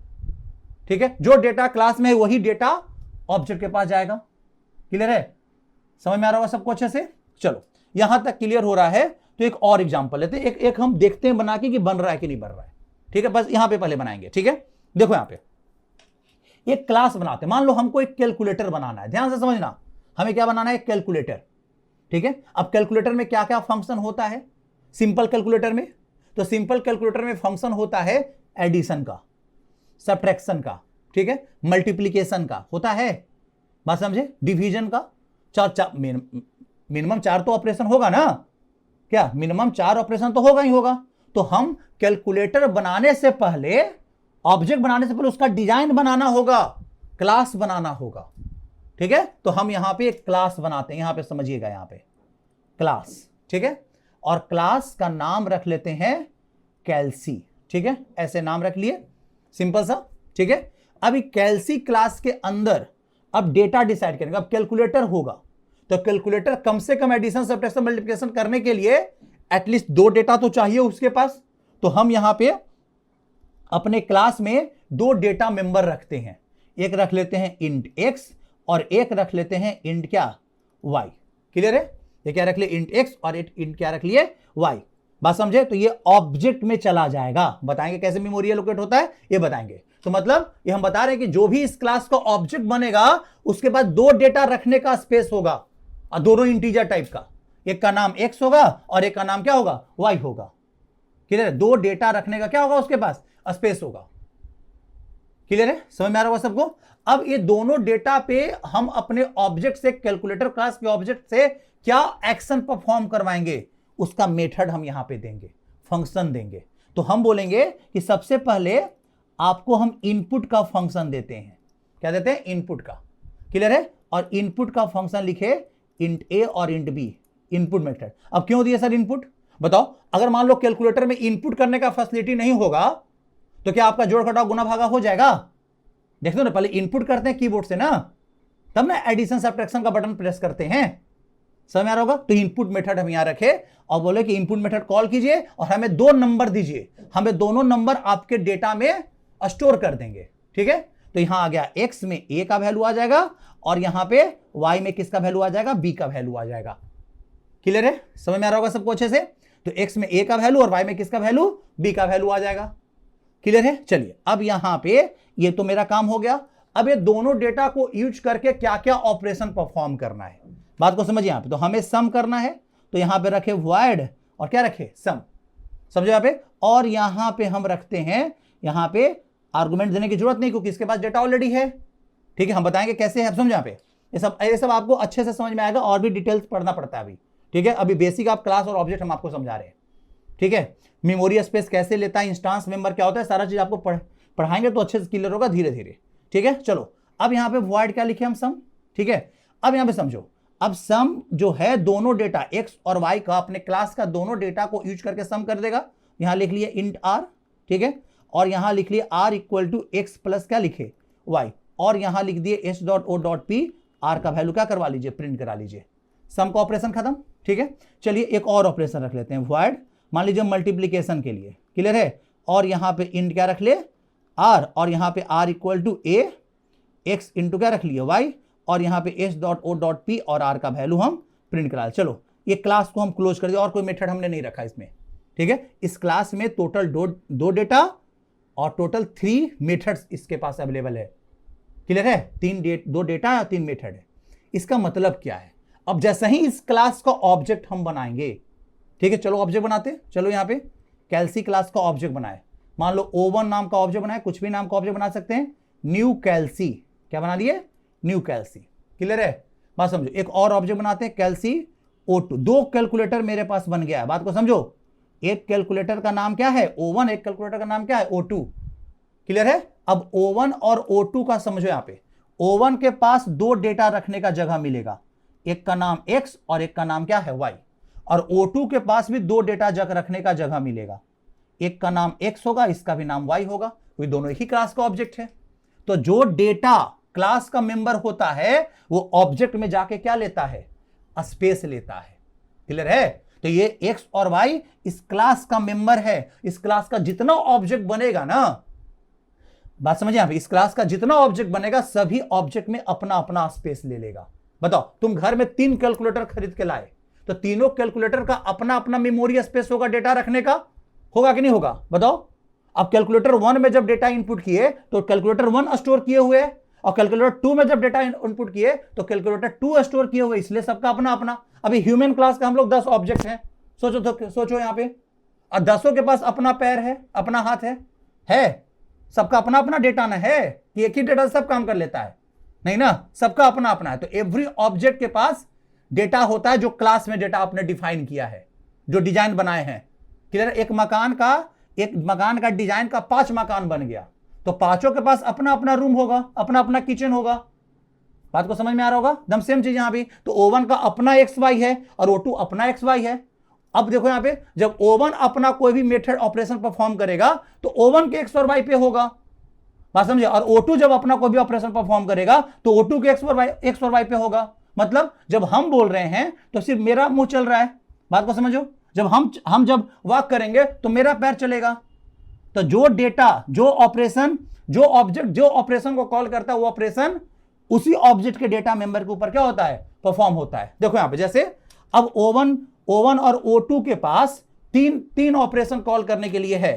ठीक है। जो डेटा क्लास में है वही डेटा ऑब्जेक्ट के पास जाएगा। क्लियर है। समझ में आ रहा होगा सबको अच्छे से। चलो यहां तक क्लियर हो रहा है। तो एक और एग्जांपल लेते हैं, एक हम देखते हैं बना के कि बन रहा है कि नहीं बन रहा है। ठीक है। बस यहां पे पहले बनाएंगे। ठीक है। देखो यहां पे एक क्लास बनाते हैं। मान लो हमको एक कैलकुलेटर बनाना है, ध्यान से समझना। हमें क्या बनाना है, एक कैलकुलेटर। ठीक है। अब कैलकुलेटर में क्या क्या फंक्शन होता है सिंपल कैलकुलेटर में, तो सिंपल कैलकुलेटर में फंक्शन होता है एडिशन का, सब्ट्रैक्शन का, ठीक है, मल्टीप्लीकेशन का होता है, बात समझे, डिवीजन का। मिनिमम 4 तो ऑपरेशन होगा ना, क्या मिनिमम 4 ऑपरेशन तो होगा ही होगा। तो हम कैलकुलेटर बनाने से पहले, ऑब्जेक्ट बनाने से पहले उसका डिजाइन बनाना होगा, क्लास बनाना होगा। ठीक है। तो हम यहां पे एक क्लास बनाते हैं, यहां पे समझिएगा, यहां पे क्लास। ठीक है। और क्लास का नाम रख लेते हैं कैल्सी। ठीक है। ऐसे नाम रख लिए, सिंपल सा। ठीक है। अभी कैल्सी क्लास के अंदर अब डेटा डिसाइड करेंगे। अब कैलकुलेटर होगा तो कैलकुलेटर कम से कम एडिशन, सब्ट्रैक्शन, मल्टीप्लिकेशन करने के लिए एटलीस्ट 2 डेटा तो चाहिए उसके पास। तो हम यहां पे अपने क्लास में 2 डेटा मेंबर रखते हैं। एक रख लेते हैं इंट x और एक रख लेते हैं इंट क्या, y। क्लियर है। ये क्या रख लिए, इंट x और इंट क्या रख लिए, y। बात समझे। तो ये ऑब्जेक्ट में चला जाएगा। बताएंगे कैसे मेमोरी एलोकेट होता है, ये बताएंगे। तो मतलब ये हम बता रहे हैं कि जो भी इस क्लास का ऑब्जेक्ट बनेगा उसके बाद 2 डेटा रखने का स्पेस होगा, और दोनों इंटीजर टाइप का। एक का नाम x होगा और एक का नाम क्या होगा, y होगा। क्लियर है। 2 डेटा रखने का क्या होगा उसके पास, स्पेस होगा। क्लियर है, समझ में आ रहा होगा सबको। अब ये दोनों डेटा पे हम अपने ऑब्जेक्ट से, कैलकुलेटर क्लास के ऑब्जेक्ट से क्या एक्शन परफॉर्म करवाएंगे, उसका मेथड हम यहां पे देंगे, फंक्शन देंगे। तो हम बोलेंगे कि सबसे पहले आपको हम इनपुट का फंक्शन देते हैं। क्या देते हैं, इनपुट का। क्लियर है। और इनपुट का फंक्शन लिखे इंट ए और इंट बी, इनपुट मेथड। अब क्यों दिए सर इनपुट, बताओ। अगर मान लो कैलकुलेटर में इनपुट करने का फैसिलिटी नहीं होगा तो क्या आपका जोड़ घटाव गुना भागा हो जाएगा। देखते हो ना, पहले इनपुट करते हैं कीबोर्ड से ना, तब ना एडिशन सब्ट्रैक्शन का बटन प्रेस करते हैं। समझ में आ रहा होगा। तो इनपुट मेथड हम यहां रखे और बोले कि इनपुट मेथड कॉल कीजिए और हमें 2 नंबर दीजिए। हमें दोनों नंबर आपके डेटा में स्टोर कर देंगे। ठीक है। तो यहां आ गया x में a का वैल्यू आ जाएगा और यहां पे y में किसका वैल्यू आ जाएगा, b का वैल्यू आ जाएगा। क्लियर है, समझ में आ रहा होगा सबको अच्छे से। तो x में a का वैल्यू और y में किसका वैल्यू, b का वैल्यू आ जाएगा। क्लियर है। चलिए अब यहां पे ये तो मेरा काम हो गया। अब ये दोनों डेटा को यूज करके क्या क्या ऑपरेशन परफॉर्म करना है, बात को समझिए। यहां पे तो हमें सम करना है, तो यहां पे रखे void और क्या रखे, सम। समझो यहां पे। और यहां पे हम रखते हैं, यहां पे आर्गुमेंट देने की जरूरत नहीं क्योंकि इसके पास डेटा ऑलरेडी है। ठीक है। हम बताएंगे कैसे है, समझो यहां पे। ये सब आपको अच्छे से समझ में आएगा, और भी डिटेल्स पढ़ना पड़ता है अभी। ठीक है। अभी बेसिक आप क्लास और ऑब्जेक्ट हम आपको समझा रहे हैं। ठीक है। मेमोरी स्पेस कैसे लेता है, इंस्टांस मेंबर क्या होता है, सारा चीज आपको पढ़ाएंगे तो अच्छे से क्लियर होगा धीरे धीरे। ठीक है। चलो अब यहां पे void क्या लिखे हम, सम। ठीक है। अब यहां पे समझो, अब सम जो है दोनों डेटा x और y का, अपने क्लास का दोनों डेटा को यूज करके सम कर देगा। यहां लिख लिए इंट r। ठीक है। और यहां लिख लिए r equal to x plus क्या लिखे, y। और यहां लिख दिए s dot o dot p, r का वैल्यू क्या करवा लीजिए, प्रिंट करा लीजिए। सम का ऑपरेशन खत्म। ठीक है। चलिए एक और ऑपरेशन रख लेते हैं, void मान लीजिए मल्टीप्लीकेशन के लिए। क्लियर है। और यहां पे इंट क्या रख ले, r, और यहां पे r equal to a, x into क्या रख लिए, y, और यहां पे s dot o dot p और r का वैल्यू हम प्रिंट करा। चलो ये क्लास को हम क्लोज कर दिया, और कोई मेथड हमने नहीं रखा इसमें। ठीक है। इस क्लास में टोटल 2 डेटा और टोटल 3 मेथड्स इसके पास अवेलेबल है। क्लियर है। 2 डेटा और 3 मेथड है। इसका मतलब क्या है, अब जैसे ही इस क्लास का ऑब्जेक्ट हम बनाएंगे, ठीक है, चलो ऑब्जेक्ट बनाते हैं। चलो यहां पे कैल्सी क्लास का ऑब्जेक्ट बनाए। मान लो O1 नाम का ऑब्जेक्ट बनाए, कुछ भी नाम का ऑब्जेक्ट बना सकते हैं, न्यू कैल्सी, क्या बना लिए, न्यू कैल्सी। क्लियर है, बात समझो। एक और ऑब्जेक्ट बनाते हैं कैल्सी O2, दो कैलकुलेटर मेरे पास बन गया है, बात को समझो। एक कैलकुलेटर का नाम क्या है O1, एक कैलकुलेटर का नाम क्या है O2। क्लियर है। अब O1 और O2 का समझो, यहां पे O1 के पास दो डेटा रखने का जगह मिलेगा, एक का नाम X और एक का नाम क्या है Y, और O2 के पास भी दो डेटा जगह रखने का जगह मिलेगा, एक का नाम X होगा, इसका भी नाम Y होगा, कोई दोनों एक ही क्लास का ऑब्जेक्ट है। तो जो डेटा क्लास का मेंबर होता है वो ऑब्जेक्ट में जाके क्या लेता है, स्पेस लेता है। क्लियर है। तो ये X और Y इस क्लास का मेंबर है, इस क्लास का जितना ऑब्जेक्ट बनेगा ना, बात समझिए यहां पे, इस क्लास का जितना ऑब्जेक्ट बनेगा सभी ऑब्जेक्ट में अपना अपना स्पेस ले लेगा। बताओ, तुम घर में 3 कैलकुलेटर खरीद के लाए, तो तीनों कैलकुलेटर का अपना अपना मेमोरी स्पेस होगा डेटा रखने का, होगा कि नहीं होगा, बताओ। अब कैलकुलेटर 1 में जब डेटा इनपुट किए तो कैलकुलेटर 1 स्टोर किए हुए, और कैलकुलेटर 2 में जब डेटा इनपुट किए तो कैलकुलेटर 2 स्टोर किए हुए, इसलिए सबका अपना अपना। अभी ह्यूमन क्लास का हम लोग 10 ऑब्जेक्ट हैं, सोचो यहां पे, और 10 के पास अपना पैर है, अपना हाथ है, सबका अपना अपना डेटा ना है कि एक ही डेटा सब काम कर लेता है, नहीं ना, सबका अपना अपना है। तो एवरी ऑब्जेक्ट के पास डेटा होता है जो क्लास में डेटा आपने डिफाइन किया है, जो डिजाइन बनाए हैं। क्लियर। एक मकान का डिजाइन का 5 मकान बन गया, तो पांचों के पास अपना अपना रूम होगा, अपना अपना किचन होगा। बात को समझ में आ रहा होगा, एकदम सेम चीज यहां भी। तो O1 का अपना XY है और O2 अपना XY है। अब देखो यहां पे, जब O1 अपना कोई भी मेथड ऑपरेशन परफॉर्म करेगा तो O1 के X और Y पे होगा, बात समझे। और O2 जब अपना कोई भी ऑपरेशन परफॉर्म करेगा तो O2 के X और Y पे होगा। मतलब जब हम बोल रहे हैं तो सिर्फ मेरा मुंह चल रहा है, बात को समझो। जब हम जब वॉक करेंगे तो मेरा पैर चलेगा। तो जो डेटा, जो ऑपरेशन, जो ऑब्जेक्ट जो ऑपरेशन को कॉल करता है वो ऑपरेशन उसी ऑब्जेक्ट के डेटा मेंबर के ऊपर क्या होता है, परफॉर्म होता है। देखो यहां पे, जैसे अब O1 और O2 के पास तीन ऑपरेशन कॉल करने के लिए है।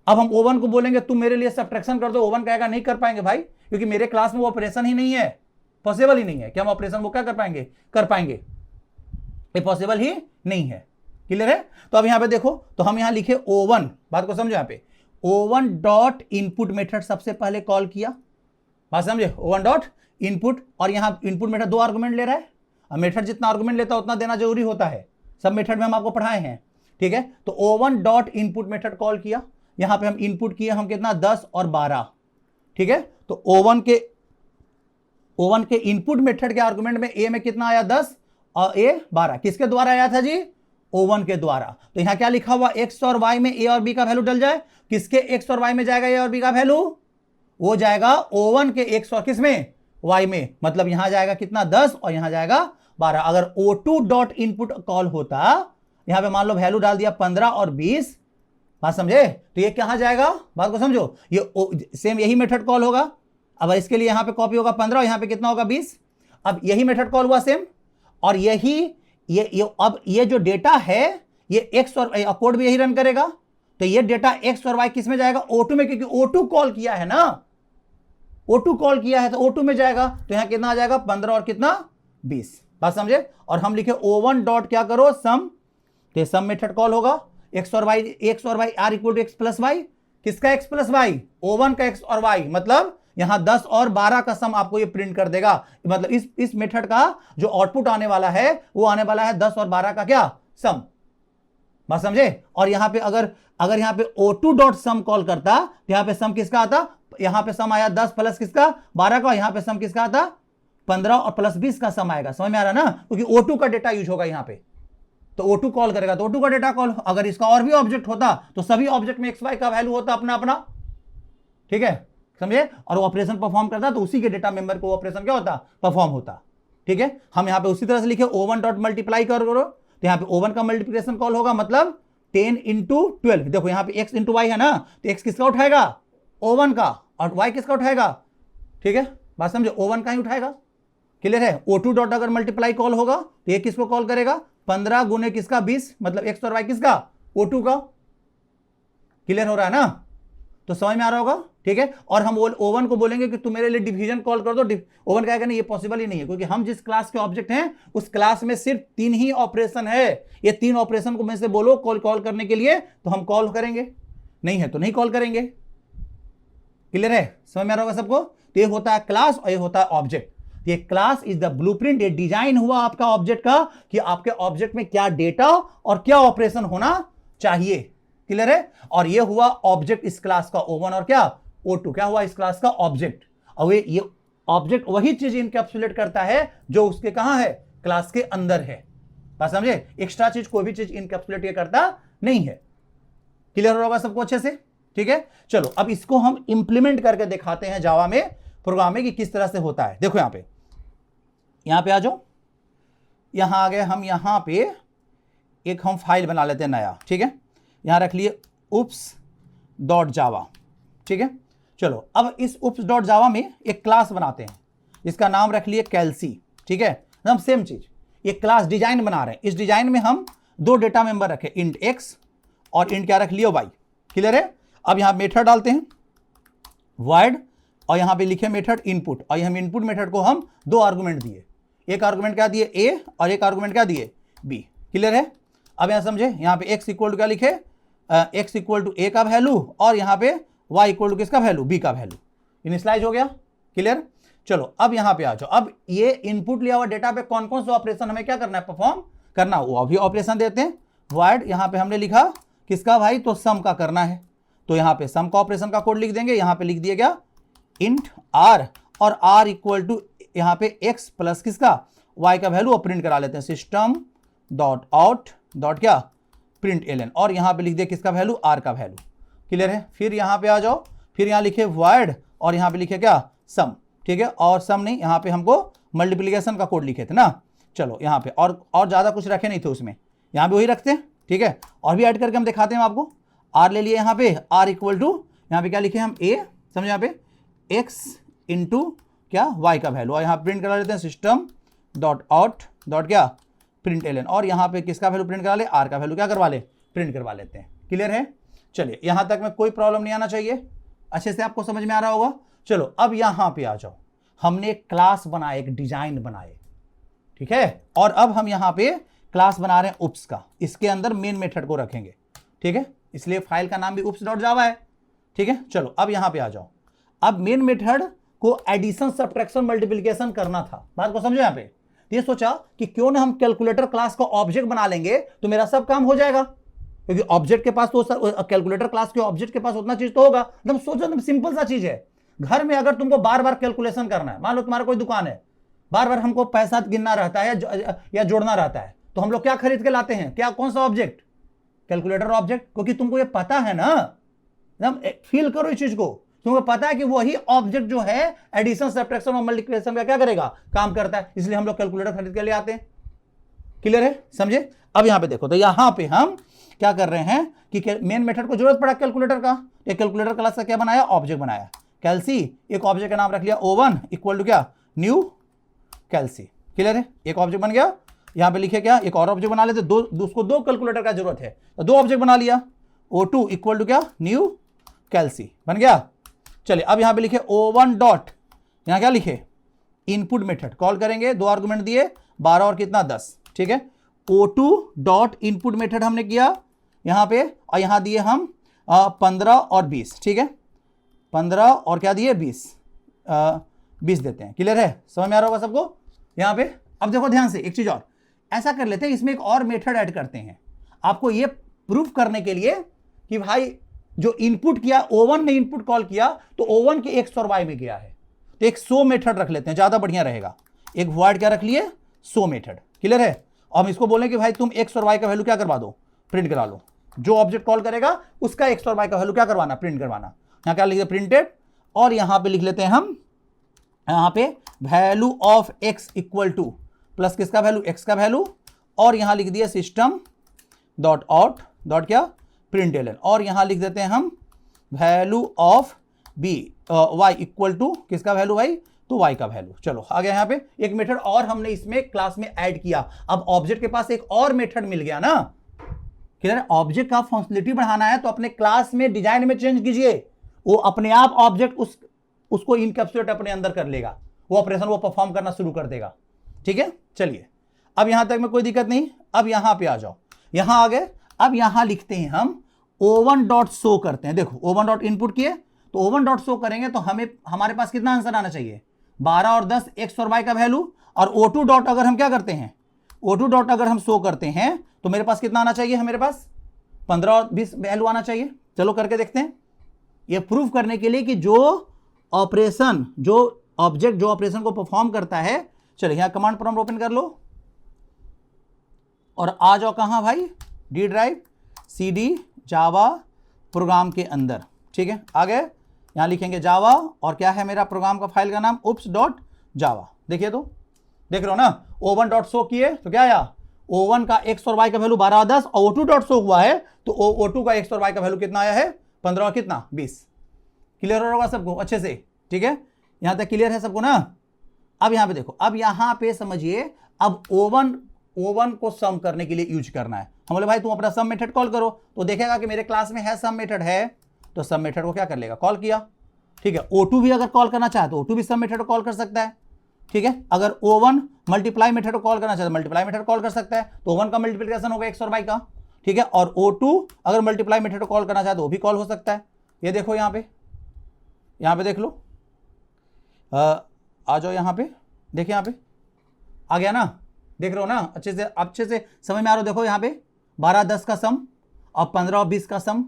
अब हम O1 को बोलेंगे तुम मेरे लिए सब्ट्रैक्शन कर दो, O1 कहेगा नहीं कर पाएंगे भाई, क्योंकि मेरे क्लास में वो ऑपरेशन ही नहीं है, पॉसिबल ही नहीं है कि हम ऑपरेशन वो क्या कर पाएंगे, ये पॉसिबल ही नहीं है। क्लियर है। तो अब यहां पे देखो, तो हम यहां लिखे O1, बात को समझो, यहां पे O1 डॉट इनपुट मेथड सबसे पहले कॉल किया, बात समझे, O1 डॉट इनपुट, और यहां इनपुट मेथड 2 आर्गुमेंट ले रहा है। अब मेथड जितना आर्गुमेंट लेता है उतना देना जरूरी होता है, सब मेथड में हम आपको पढ़ाए हैं, ठीक है। तो O1 dot input method call किया, यहां पे हम इनपुट किए हम कितना 10 और 12, ठीक है। तो O1 के इनपुट मेथड के आर्गुमेंट में A में कितना आया 10 और A 12, किसके द्वारा आया था जी, O1 के द्वारा। तो यहां क्या लिखा हुआ, X और Y में A और B का वैल्यू डल जाए, किसके X और Y में जाएगा A और B का वैल्यू, वो जाएगा O1 के X और किसमें, Y में। मतलब यहां जाएगा कितना 10 और यहां जाएगा 12। अगर O2 डॉट इनपुट कॉल होता, यहां पे मान लो वैल्यू डाल दिया 15 और 20, बात समझे, तो ये कहां जाएगा, बात को समझो, ये सेम यही मेथड कॉल होगा। अब इसके लिए यहां पे कॉपी होगा 15 और यहां पे कितना होगा 20। अब यही मेथड कॉल हुआ सेम, और अब ये जो डेटा है ये X और कोड भी यही रन करेगा। तो ये डेटा X और Y किस में जाएगा, O2 में, क्योंकि O2 कॉल किया है ना, O2 कॉल किया है तो O2 में जाएगा। तो यहां कितना आ जाएगा 15 और कितना 20, बात समझे। और हम लिखे O1 डॉट क्या करो सम, तो सम मेथड कॉल होगा, X और Y are equal to X plus Y, किसका X प्लस वाई, O1 का X और Y। मतलब यहां 10 और 12 का सम आपको ये प्रिंट कर देगा। मतलब इस मेथड का जो आउटपुट आने वाला है वो आने वाला है 10 और 12 का क्या सम, बात समझे। और यहां पे अगर यहां पे O2 डॉट सम कॉल करता तो यहां पे सम किसका आता, यहां पे सम आया 10 प्लस किसका 12 का, यहां पे सम किसका आता 15 और प्लस 20 का सम आएगा। समझ में आ रहा ना, क्योंकि O2 का डेटा यूज होगा यहां पे, तो O2 कॉल करेगा तो O2 का डेटा कॉल। अगर इसका और भी ऑब्जेक्ट होता तो सभी ऑब्जेक्ट में XY का वैल्यू होता अपना अपना, ठीक है, समझे। और वो ऑपरेशन परफॉर्म करता तो उसी के डेटा मेंबर को ऑपरेशन क्या होता, परफॉर्म होता, ठीक है। हम यहां पे उसी तरह से लिखे O1 डॉट मल्टीप्लाई करो, तो यहां पे O1 का मल्टीप्लिकेशन कॉल होगा, मतलब 10 इंटू 12। देखो यहां पे X इंटू वाई है ना, तो X किसका उठाएगा, O1 का, और Y किसका उठाएगा, ठीक है, बात समझे, O1 का ही उठाएगा। क्लियर है। O2 डॉट अगर मल्टीप्लाई कॉल होगा तो ये किसको कॉल करेगा, 15 गुने किसका 20, मतलब X और Y किसका, O2 का। क्लियर हो रहा है ना, तो समझ में आ रहा होगा, ठीक है। और हम O1 को बोलेंगे कि तुम मेरे लिए डिवीजन कॉल कर दो, O1 कहेगा नहीं, ये पॉसिबल ही नहीं है, क्योंकि हम जिस क्लास के ऑब्जेक्ट हैं उस क्लास में सिर्फ 3 ही ऑपरेशन है। ये 3 ऑपरेशन को में से बोलो कॉल करने के लिए, तो हम कॉल करेंगे। नहीं है तो नहीं कॉल करेंगे। क्लियर है, समझ में आ रहा होगा सबको। तो ये होता है क्लास और ये होता है ऑब्जेक्ट। ये क्लास इज द ब्लूप्रिंट, ये डिजाइन हुआ आपका ऑब्जेक्ट का कि आपके ऑब्जेक्ट में क्या डेटा और क्या ऑपरेशन होना चाहिए। क्लियर है, और ये हुआ ऑब्जेक्ट इस क्लास का O1 और क्या O2, क्या हुआ इस क्लास का ऑब्जेक्ट। और ये ऑब्जेक्ट वही चीज इनकैप्सुलेट करता है जो उसके कहां है, क्लास के अंदर है। बात समझे, एक्स्ट्रा चीज कोई भी चीज इनकैप्सुलेट ये करता नहीं है। क्लियर होगा सबको अच्छे से, ठीक है। चलो अब इसको हम इंप्लीमेंट करके दिखाते हैं जावा में प्रोग्राम में कि किस तरह से होता है। देखो यहां पे आ जाओ, यहां आ गए हम, यहां पे एक हम फाइल बना लेते हैं नया, ठीक है। यहां रख लिए oops.java, ठीक है। चलो अब इस oops.java में एक क्लास बनाते हैं, इसका नाम रख लिए कैल्सी, ठीक है। हम सेम चीज, ये क्लास डिजाइन बना रहे हैं। इस डिजाइन में हम दो डेटा मेंबर रखे, इंट x और इंट क्या रख लियो y। क्लियर है। अब यहां मेथड डालते हैं void और यहां पे लिखे मेथड इनपुट, और हम इनपुट मेथड को हम दो आर्गुमेंट दिए, एक आर्गुमेंट क्या दिए a और एक आर्गुमेंट क्या दिए b। क्लियर है। अब यहां समझे, यहां पे x इक्वल टू क्या लिखे, x इक्वल टू a का वैल्यू और यहां पे y इक्वल टू किसका वैल्यू, b का वैल्यू। इनिशियलाइज हो गया। क्लियर। चलो अब यहां पे आ जाओ। अब ये इनपुट लिया हुआ डेटा पे कौन कौन सा ऑपरेशन हमें क्या करना है, परफॉर्म करना, वो अभी ऑपरेशन देते हैं। void यहां पे हमने लिखा किसका भाई, तो सम का करना है, तो यहां पे सम का ऑपरेशन का कोड लिख देंगे। यहां पे लिख दिया गया इंट r और r इक्वल टू यहां पे x प्लस किसका y का वैल्यू और प्रिंट करा लेते हैं सिस्टम डॉट आउट डॉट क्या प्रिंट ln, और यहां पे लिख दिया किसका वैल्यू, r का वैल्यू। क्लियर है। फिर यहां पे आ जाओ, फिर यहां लिखे void और यहां पे लिखे क्या सम, ठीक है। और सम नहीं, यहां पे हमको मल्टीप्लिकेशन का कोड लिखे थे ना। चलो यहां पे और ज्यादा कुछ रखे नहीं थे उसमें, यहां पे वही रखते हैं, ठीक है। और भी ऐड करके हम दिखाते हैं आपको। r ले लिए यहां पे, r इक्वल टू यहां पे क्या लिखे हम a, समझे, यहां पे x इंटू क्या y का वैल्यू, और यहां प्रिंट करा लेते हैं सिस्टम डॉट आउट डॉट क्या प्रिंट ln, और यहां पे किसका वैल्यू प्रिंट करा ले, r का वैल्यू क्या करवा ले, प्रिंट करवा लेते हैं। क्लियर है। चलिए यहां तक में कोई प्रॉब्लम नहीं आना चाहिए, अच्छे से आपको समझ में आ रहा होगा। चलो अब यहां पे आ जाओ, हमने एक क्लास बनाए, एक डिजाइन बनाए, ठीक है। और अब हम यहां पे क्लास बना रहे हैं oops का, इसके अंदर मेन मेथड को रखेंगे, ठीक है। इसलिए फाइल का नाम भी oops.java है, ठीक है। चलो अब यहां पे आ जाओ। अब मेन मेथड को एडिशन सब्ट्रैक्शन मल्टीप्लिकेशन करना था, बात को समझो। यहां पे ये सोचा कि क्यों ना हम कैलकुलेटर क्लास का ऑब्जेक्ट बना लेंगे तो मेरा सब काम हो जाएगा, क्योंकि ऑब्जेक्ट के पास तो कैलकुलेटर क्लास के ऑब्जेक्ट के पास उतना चीज तो होगा। एकदम सोचो, एकदम सिंपल सा चीज है। घर में अगर तुमको बार बार कैलकुलेशन करना है, मान लो तुम्हारा कोई दुकान है, बार बार हमको पैसा गिनना रहता है या जोड़ना रहता है, तो हम लोग क्या खरीद के लाते हैं, क्या कौन सा ऑब्जेक्ट, कैलकुलेटर ऑब्जेक्ट, क्योंकि तुमको ये पता है ना, एकदम फील करो इस चीज को, तुमको पता है कि वही ऑब्जेक्ट जो है एडिशन सब्ट्रैक्शन और मल्टीप्लिकेशन का क्या करेगा, काम करता है, इसलिए हम लोग कैलकुलेटर खरीद के ले आते हैं। क्लियर है, समझे। अब यहां पे देखो, तो यहां पे हम क्या कर रहे हैं कि मेन मेथड को जरूरत पड़ा कैलकुलेटर का, एक कैलकुलेटर क्लास का क्या बनाया, ऑब्जेक्ट बनाया कैल्सी, एक ऑब्जेक्ट का नाम रख लिया O1 इक्वल टू क्या न्यू कैल्सी। क्लियर है, एक ऑब्जेक्ट बन गया। यहां पे लिखे क्या, एक और ऑब्जेक्ट बना लेते, उसको दो कैलकुलेटर का जरूरत है तो दो ऑब्जेक्ट बना लिया, O2 इक्वल टू क्या न्यू कैल्सी बन गया। चलिए अब यहां पे लिखे O1 डॉट, यहां क्या लिखे इनपुट मेथड कॉल करेंगे, दो आर्गुमेंट दिए 12 और कितना 10, ठीक है। O2 डॉट इनपुट मेथड हमने किया यहां पे, और यहां दिए हम 15 और 20, ठीक है। 15 और क्या दिए 20 देते हैं। क्लियर है, समझ में आ रहा होगा सबको यहां पे। अब देखो ध्यान से एक चीज और ऐसा कर लेते हैं, इसमें एक और मेथड ऐड करते हैं आपको ये प्रूफ करने के लिए कि भाई जो इनपुट किया O1 ने इनपुट कॉल किया तो O1 के x और y में गया है, तो एक सो मेथड रख लेते हैं, ज्यादा बढ़िया रहेगा। एक void क्या रख लिए, सो मेथड। क्लियर है। और हम इसको बोलें कि भाई तुम x और y का वैल्यू क्या करवा दो, प्रिंट करा लो, जो ऑब्जेक्ट कॉल करेगा उसका x और y का वैल्यू क्या करवाना, प्रिंट करवाना। यहां क्या लिखते प्रिंटेड, और यहां पे लिख लेते हैं हम यहां पे value of x equal to plus किसका वैल्यू, x का वैल्यू, और यहां लिख दिया सिस्टम डॉट आउट डॉट क्या प्रिंट ln, और यहां लिख देते हैं हम value of y equal to किसका वैल्यू भाई, तो y का वैल्यू। चलो आ गया। यहां पे एक मेथड और हमने इसमें क्लास में ऐड किया, अब ऑब्जेक्ट के पास एक और मेथड मिल गया ना। क्लियर, ऑब्जेक्ट का फंक्शनलिटी बढ़ाना है तो अपने क्लास में डिजाइन में चेंज कीजिए, वो अपने आप ऑब्जेक्ट उसको इनकैप्सुलेट अपने अंदर कर लेगा, वो ऑपरेशन वो परफॉर्म करना शुरू कर देगा। ठीक है, चलिए अब यहां तक में कोई दिक्कत नहीं। अब यहां पे आ जाओ, यहां आ गए। अब यहां लिखते हैं हम O1 डॉट शो करते हैं, देखो O1 डॉट इनपुट किए तो O1 डॉट शो करेंगे तो हमारे पास कितना आंसर आना चाहिए, 12 और 10 एक्स और वाई का वैल्यू। और O2 डॉट अगर हम क्या करते हैं, O2 डॉट अगर हम शो करते हैं तो मेरे पास कितना आना चाहिए, मेरे पास 15 और 20 वैल्यू आना चाहिए। चलो करके देखते हैं, ये प्रूव करने के लिए कि जो ऑपरेशन, जो ऑब्जेक्ट जो ऑपरेशन को परफॉर्म करता है। चलो यहां कमांड प्रॉम्प्ट ओपन कर लो और आ जाओ कहां भाई, D drive CD Java program के अंदर। ठीक है, आ गए, यहां लिखेंगे जावा और क्या है मेरा प्रोग्राम का फाइल का नाम oops.java। देखिए तो देख रहे हो ना, O1 डॉट शो किए तो क्या आया, O1 का एक्स और वाई का वैल्यू 12 और 10, और O2 डॉट शो हुआ है तो O2 का एक्स और वाई का वैल्यू कितना आया है, 15 और कितना 20। क्लियर होगा सबको अच्छे से, ठीक है, यहां तक क्लियर है सबको ना। अब यहां पे देखो, अब यहां पे समझिए, अब O1 को सम करने के लिए यूज करना है। हम बोले भाई तुम अपना सम मेथड कॉल करो, तो देखेगा कि मेरे क्लास में है सम मेथड है, तो सम मेथड को क्या कर लेगा, कॉल किया। ठीक है, O2 भी अगर कॉल करना चाहे तो O2 भी सम मेथड को कॉल कर सकता है। ठीक है, अगर O1 मल्टीप्लाई मेथड को कॉल करना चाहे तो मल्टीप्लाई मेथड कॉल कर सकता है, तो O1 का मल्टीप्लिकेशन होगा एक्स और वाई का। ठीक है, और O2 अगर मल्टीप्लाई मेथड को कॉल करना चाहे तो वो भी कॉल हो सकता है। ये देखो यहाँ पे देख लो, आ जाओ यहाँ पे, देखिए यहाँ पे आ गया ना, देख रहे हो ना, अच्छे से समझ में आ रहा हो। देखो यहाँ पे 12 10 का सम और 15 और 20 का सम,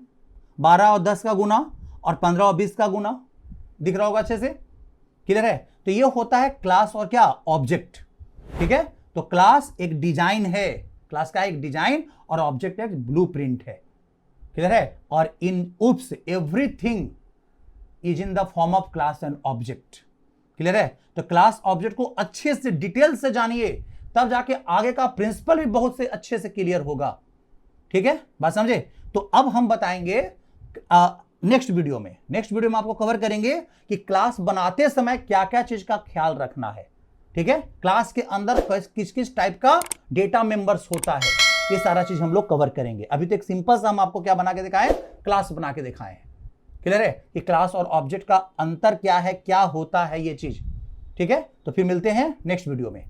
12 और 10 का गुना और 15 और 20 का गुना, दिख रहा होगा अच्छे से, क्लियर है। तो ये होता है क्लास और क्या, ऑब्जेक्ट। ठीक है, तो क्लास एक डिजाइन है, क्लास का एक डिजाइन और ऑब्जेक्ट एक ब्लूप्रिंट है, क्लियर है। और इन oops everything is in the form of class and object, clear है। तो क्लास ऑब्जेक्ट को अच्छे से डिटेल से जानिए, तब जाके आगे का प्रिंसिपल भी बहुत से अच्छे से क्लियर होगा। ठीक है, बात समझे। तो अब हम बताएंगे नेक्स्ट वीडियो में आपको कवर करेंगे कि क्लास बनाते समय क्या क्या चीज का ख्याल रखना है। ठीक है, क्लास के अंदर किस किस टाइप का डेटा मेंबर्स होता है, ये सारा चीज हम लोग कवर करेंगे। अभी तो एक सिंपल सा हम आपको क्या बना के दिखाएं, क्लास बना के दिखाएं। क्लियर है कि क्लास और ऑब्जेक्ट का अंतर क्या है, क्या होता है ये चीज। ठीक है, तो फिर मिलते हैं नेक्स्ट वीडियो में।